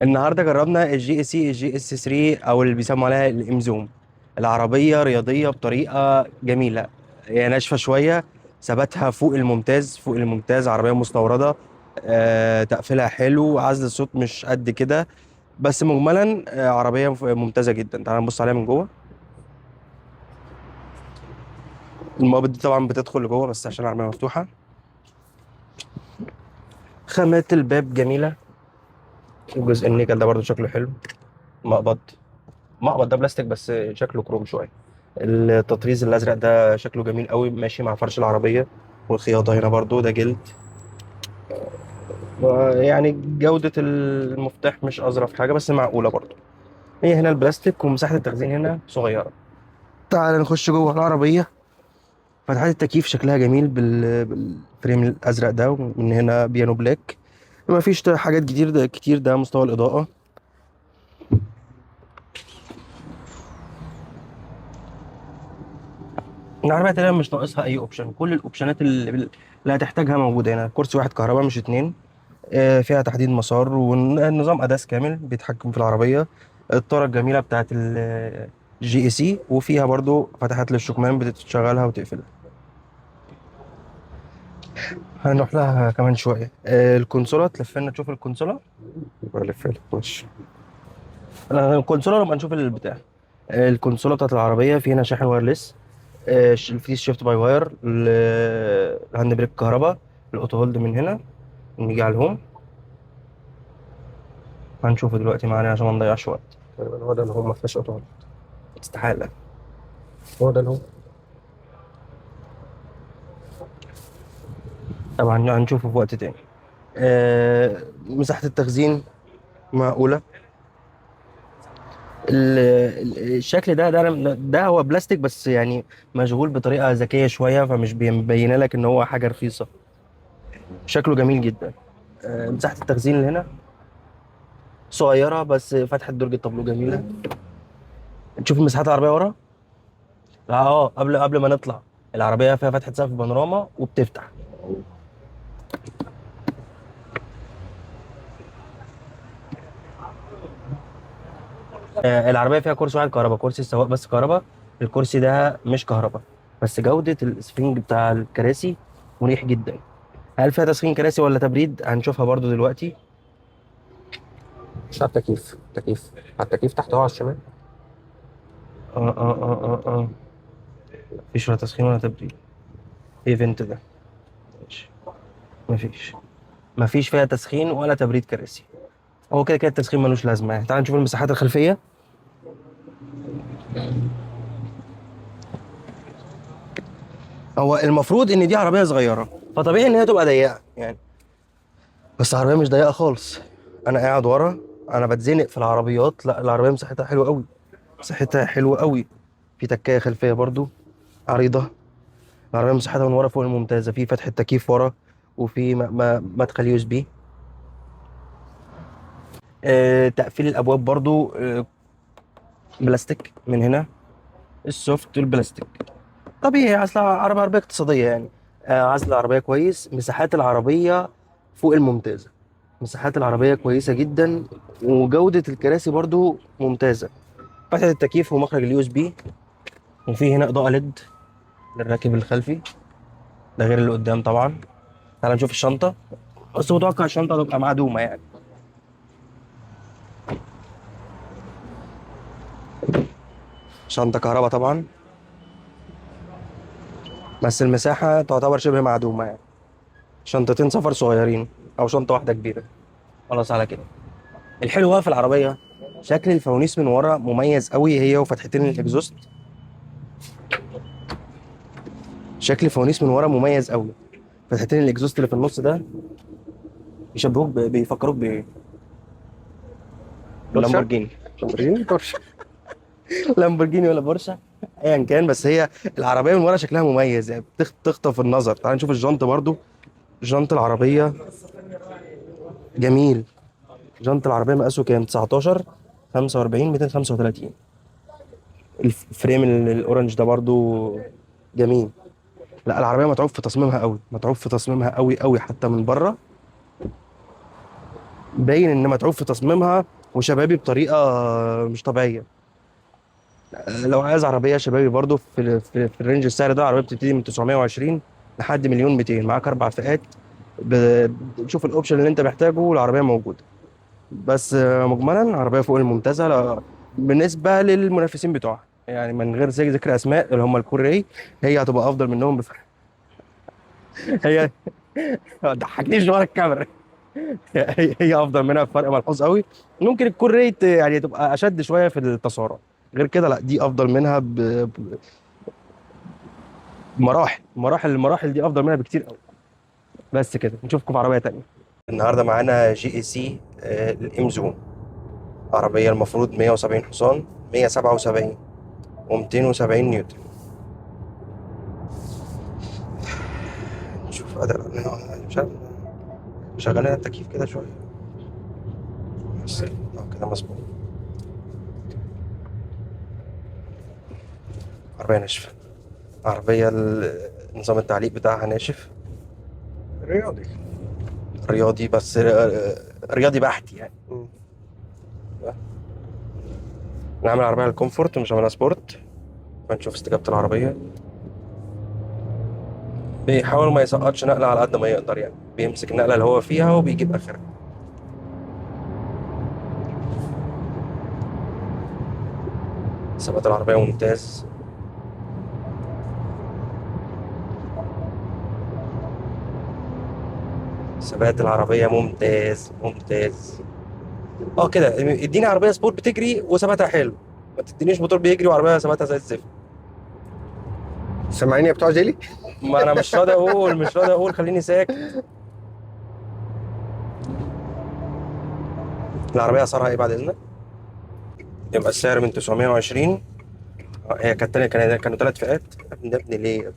النهارده جربنا الجي اس 3 او اللي بيسموا عليها الامزوم. العربيه رياضيه بطريقه جميله، هي ناشفه شويه، ثباتها فوق الممتاز فوق الممتاز. عربيه مستورده، تقفيلها حلو، عزل الصوت مش قد كده، بس مجملا عربيه ممتازه جدا. تعال نبص عليها من جوه. المقابض دي طبعا بتدخل لجوه بس عشان العربيه مفتوحه. خامات الباب جميله، الجزء النيكل ده برضو شكله حلو. مقبض مقبض ده بلاستيك بس شكله كروم شويه. التطريز الازرق ده شكله جميل قوي، ماشي مع فرش العربيه. والخياطه هنا برضو ده جلد. يعني جوده المفتاح مش اظرف حاجه بس معقوله برضو. هي هنا البلاستيك ومساحه التخزين هنا صغيره. تعال نخش جوه العربيه. فتحات التكييف شكلها جميل بالفريم الازرق ده، ومن هنا بيانو بلاك. ما فيش حاجات كتير، ده كتير ده مستوى الاضاءه. العربية تقريبا مش ناقصها أي أوبشن، كل الأوبشنات اللي هتحتاجها موجودة هنا. كرسي واحد كهرباء مش اتنين. فيها تحديد مسار والنظام أداس كامل بيتحكم في العربية. الطارة الجميلة بتاعت الجي اي سي، وفيها برضو فتحات للشكمان بتشغلها وتقفلها. هنروح لها كمان شوية. الكونسولة تلف لنا تشوف الكونسولة. بلف لك ماشي. الكونسولة لما نشوف البتاع. الكونسولة بتاعت العربية في هنا شاحن وايرلس. في شيفت باي واير، الهاند بريك كهرباء، الاوتو هولد من هنا. نيجي على الهوم، هنشوفه دلوقتي معانا عشان ما نضيعش وقت. تقريبا هو ده الهوم، ما فيهاش اوتو هولد. استحالة. هو ده الهوم. طبعا هنشوفه في وقت تاني. مساحة التخزين معقولة. الشكل ده هو بلاستيك بس يعني مشغول بطريقة ذكية شوية، فمش بيبين لك ان هو حاجة رخيصة. شكله جميل جدا. مساحة التخزين اللي هنا صغيرة بس فتحة درج التابلو جميلة. تشوف مساحات العربية ورا. قبل ما نطلع، العربية فيها فتحة سقف بانوراما وبتفتح. العربية فيها كرسي واحد كهرباء، كرسي السواق بس كهرباء. الكرسي ده مش كهرباء، بس جودة السفنج بتاع الكراسي مريح جدا. هل فيها تسخين كراسي ولا تبريد؟ هنشوفها برضو دلوقتي. مش على التكييف، التكييف على التكييف تحت اهو على الشمال. اه مفيش ولا تسخين ولا تبريد. ايه فينت ده؟ ماشي. مفيش مفيش فيها تسخين ولا تبريد كراسي. هو كده كده التسخين ملوش لازمة يعني. تعال نشوف المساحات الخلفية. هو المفروض ان دي عربيه صغيره، فطبيعي ان هي تبقى ضيقه يعني. بس العربيه مش ضيقه خالص. انا قاعد ورا، انا بتزنق في العربيات. لا العربيه مساحتها حلوه قوي، مساحتها حلوه قوي. في تكايه خلفيه برضو عريضه. العربيه مساحتها من ورا فوق الممتازه، في فتحه تكييف ورا، وفي مدخل يو اس بي. تقفيل الابواب برضو بلاستيك من هنا. السوفت والبلاستيك طبيعي، اصل عربيه اقتصاديه يعني. عزل العربيه كويس، مساحات العربيه فوق الممتازه. مساحات العربيه كويسه جدا، وجوده الكراسي برضو ممتازه. فتحه التكييف ومخرج اليو اس بي. وفي هنا اضاءه ليد للراكب الخلفي، ده غير اللي قدام طبعا. تعال نشوف الشنطه. بس متوقع الشنطه تبقى معدومه يعني. شنطه كهرباء طبعا، بس المساحه تعتبر شبه معدومه يعني. شنطتين سفر صغيرين او شنطه واحده كبيره. خلاص على كده. الحلو بقى في العربيه، شكل الفوانيس من ورا مميز قوي، هي وفتحتين الاكزوست. شكل الفوانيس من ورا مميز قوي. فتحتين الاكزوست اللي في النص ده بيشبهوك بيفكروك بايه؟ بورشه. اللامبورجيني. لامبورجيني بورشه. لامبورجيني ولا بورشه، ايا كان. بس هي العربيه من ورا شكلها مميز يعني، تخطف النظر. تعال نشوف الجنط برضو. جنط العربيه جميل. جنط العربيه مقاسه كام؟ 19 45 235. الفريم الاورنج ده برضو جميل. لا العربيه متعوب في تصميمها قوي، متعوب في تصميمها قوي قوي حتى من بره. باين ان متعوب في تصميمها وشبابي بطريقه مش طبيعيه. لو عايز عربيه شبابي برضو في الرينج السعر ده، عربيه بتبتدي من 920 لحد مليون 200، معاك 4 فئات. بتشوف الاوبشن اللي انت محتاجه والعربيه موجوده. بس مجملا عربيه فوق الممتازه. بالنسبه للمنافسين بتوعها، يعني من غير ذكر اسماء، اللي هم الكوري، هي هتبقى افضل منهم بفرق. هي ما تضحكنيش ورا الكاميرا. هي افضل منها بفرق ملحوظ قوي. ممكن الكور ريت يعني تبقى اشد شويه في التسارع. غير كده لا، دي افضل منها بمراحل. المراحل دي افضل منها بكتير قوي. بس كده، نشوفكم في عربيه تانية. النهارده معانا جي اي سي الام زون. عربيه المفروض 170 حصان، 177 و270 نيوتن. نشوف اداء. مش عارف، شغالين التكييف كده شويه بس. كده مظبوط. عربيه ناشفه. عربيه نظام التعليق بتاعها ناشف. رياضي. رياضي بس رياضي بحت يعني. نعمل عربية الكومفورت مش عاملها سبورت. فنشوف استجابة العربية. بيحاول ما يسقطش نقلة على قد ما يقدر، يعني بيمسك النقلة اللي هو فيها وبيجيب آخرها. ثبات العربية ممتاز. ثبات العربية ممتاز ممتاز. اه كده اديني عربية سبورت بتجري وثباتها حلو. ما تدينيش موتور بيجري وعربية ثباتها زي الزفت. سامعيني يا بتوع جيلي؟ ما انا مش راضي اقول خليني ساكت. العربية اسعارها ايه بعد اذنك؟ يبقى السعر من 920. هي كانوا 3 فئات. يا ابني ليه؟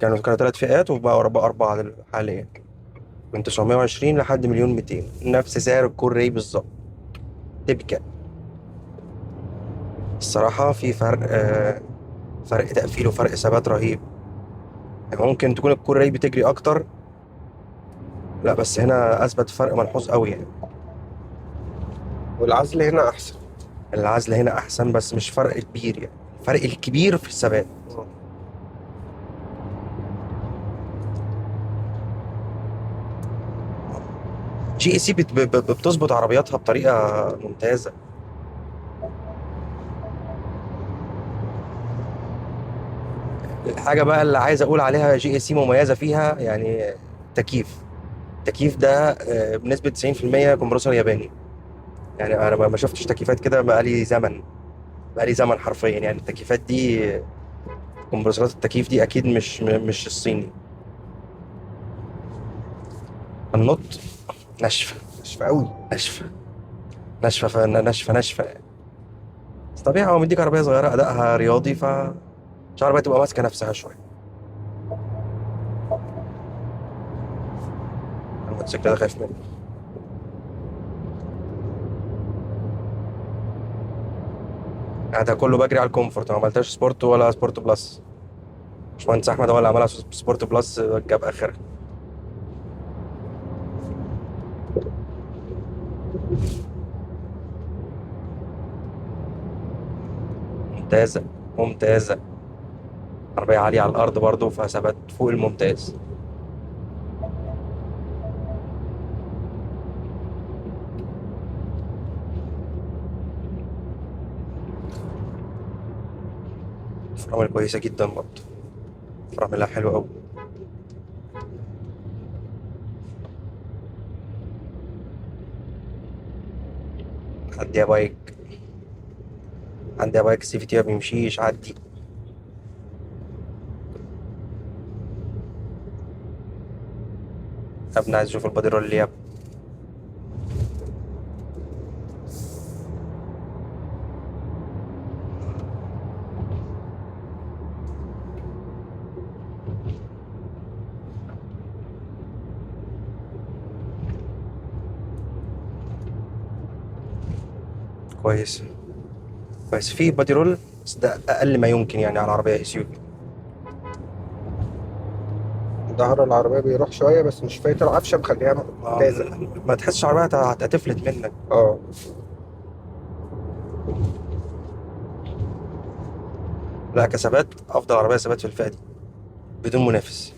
كانوا 3 فئات وبقوا أربعة حاليا. من 920 لحد مليون 200، نفس سعر الكوري بالظبط. تبكى. الصراحة في فرق فرق تقفيل وفرق ثبات رهيب. يعني ممكن تكون الكوري بتجري أكتر، لا بس هنا أثبت فرق ملحوظ قوي يعني. والعزل هنا احسن. العزل هنا أحسن بس مش فرق كبير يعني. الفرق الكبير في الثبات. جي اي سي بتظبط عربياتها بطريقة ممتازة. الحاجة بقى اللي عايز أقول عليها جي اي سي مميزة فيها يعني تكييف. التكييف ده بنسبة 90% كمبرسور ياباني. يعني أنا ما شفتش تكييفات كده بقالي زمن حرفيا. يعني التكييفات دي، كمبرسورات التكييف دي أكيد مش الصيني. النط ناشفة. ناشفه قوي. ناشفة ناشفة. بس طبيعي هو مديك عربية صغيرة أدائها رياضي، مش عربية تبقى ماسكة نفسها شوية. الموتوسيكل ده خايف منه. ده كله بجري على الكومفورت، ما عملتهاش سبورت ولا سبورت بلس. باشمهندس احمد هو اللي عملها سبورت بلس، جاب اخرها. ممتازه ممتازه. عربيه عاليه على الارض برضه، فيها ثبات فوق الممتاز. فرامل كويسه جدا برضه. فراملها حلوه قوي. عدي يا بايك. عدي يا بايك، السي في تي ما بيمشيش، عدي. يا ابني عايز اشوف البادي رول يا ابني. كويس. كويس في بادي رول، بس ده اقل ما يمكن يعني على عربيه اس يو في. ظهر العربية بيروح شوية، بس مش فايت العفشة مخليها ممتازة. ما تحسش العربية هتفلت منك. اه. لا، كثبات افضل عربية ثبات في الفئة دي بدون منافس.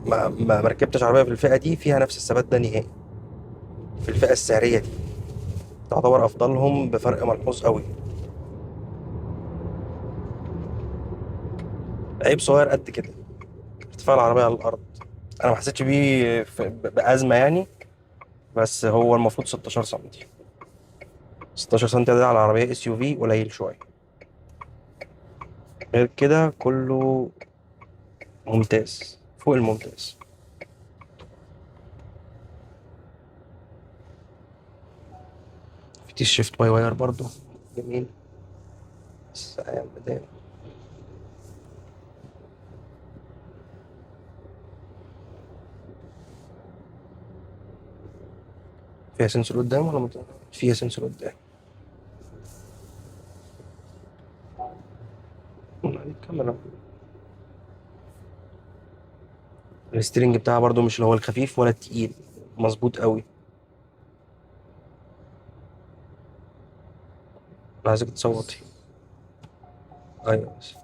ما ركبتش عربية في الفئة دي فيها نفس الثبات ده نهائي. في الفئة السعرية دي تعتبر افضلهم بفرق ملحوظ قوي. عيب صغير قد كده، ارتفاع العربية على الارض. انا ما حسيتش بيه بأزمة يعني. بس هو المفروض 16 سم. 16 سم ده على عربية اس يو في قليل شوية. غير كده كله ممتاز فوق الممتاز. في تي شيفت باي واير برضو جميل. بس أيام بداية. فيها سنسور قدام ولا فيها سنسور قدام. الكاميرا. الستيرنج بتاعها برضو مش اللي هو الخفيف ولا التقيل، مظبوط قوي. انا عايزك تصوتي. ايوه بس